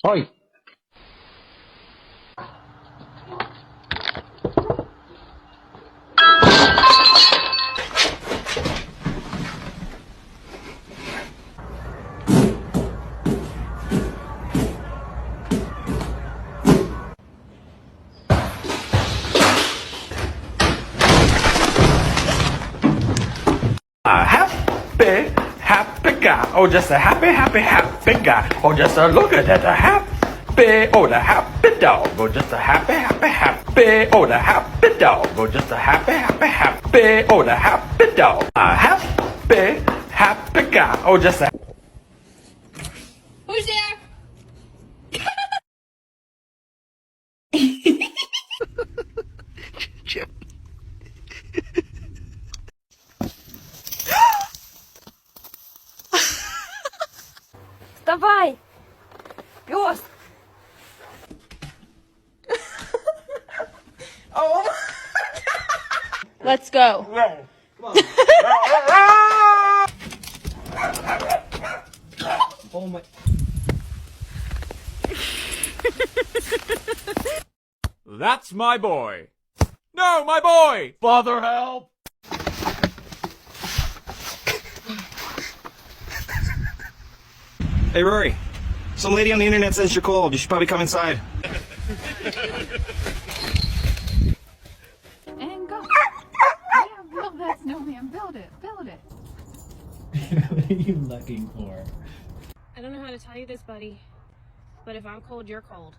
Oi. A happy guy. Oh, just a happy guy. Oh, just a look at that, a happy, oh, the happy dog. Oh, just a happy, oh, the happy dog. Oh, just a happy, oh, the happy dog. A happy guy. Oh, just a. Who's there? Вставай! Пес! Let's go. Oh my. That's my boy. No, my boy. Father, help. Hey, Rory. Some lady on the internet says you're cold. You should probably come inside. And go. Yeah, build that snowman. Build it. Build it. What are you looking for? I don't know how to tell you this, buddy, but if I'm cold, you're cold.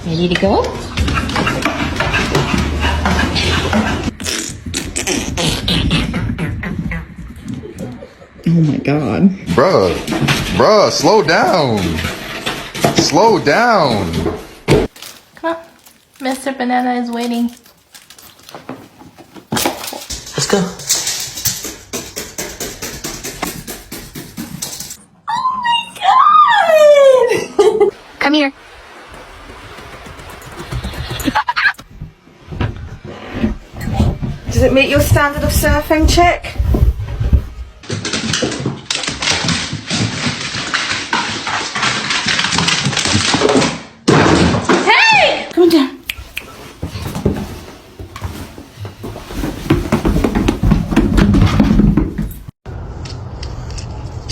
Ready to go? Oh my god. Bruh, slow down. Slow down. Come on. Mr. Banana is waiting. Let's go. Come here. Does it meet your standard of surfing, chick? Hey! Come down.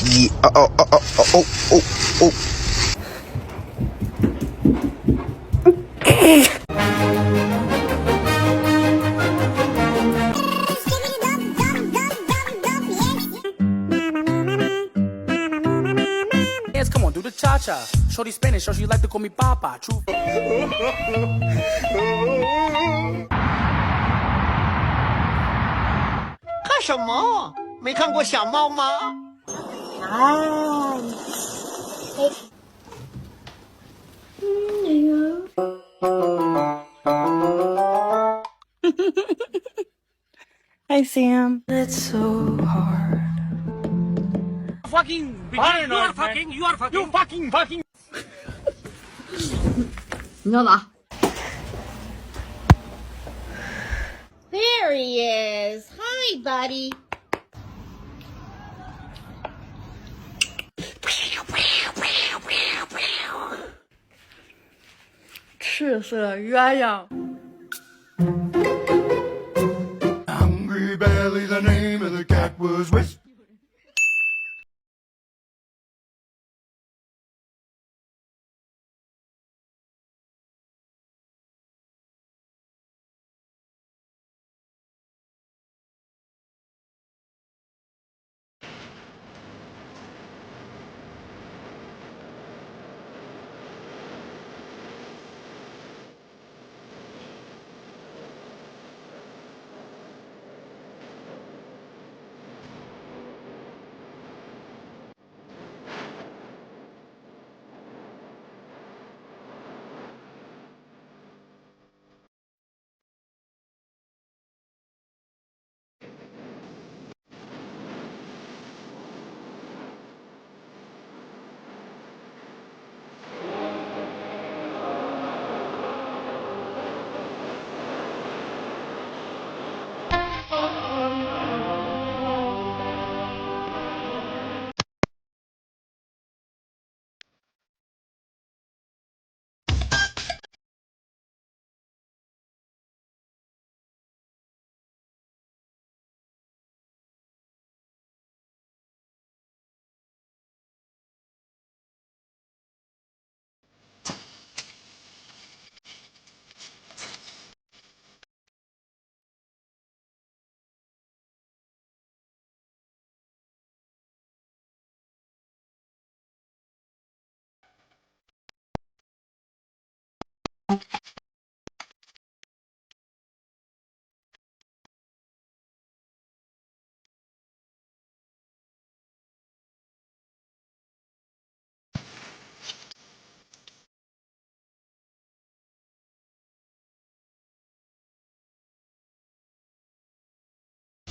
Yeah, oh. Come on, do the cha-cha. Shorty Spanish, so she like to call me Papa. True. 什么？没看过小猫吗？ Hi, Sam. Fucking paranoid, you are fucking. 你干嘛？There he is. Hi, buddy. 赤色鸳鸯。 Hungry Belly, the name of the cat was Whisper.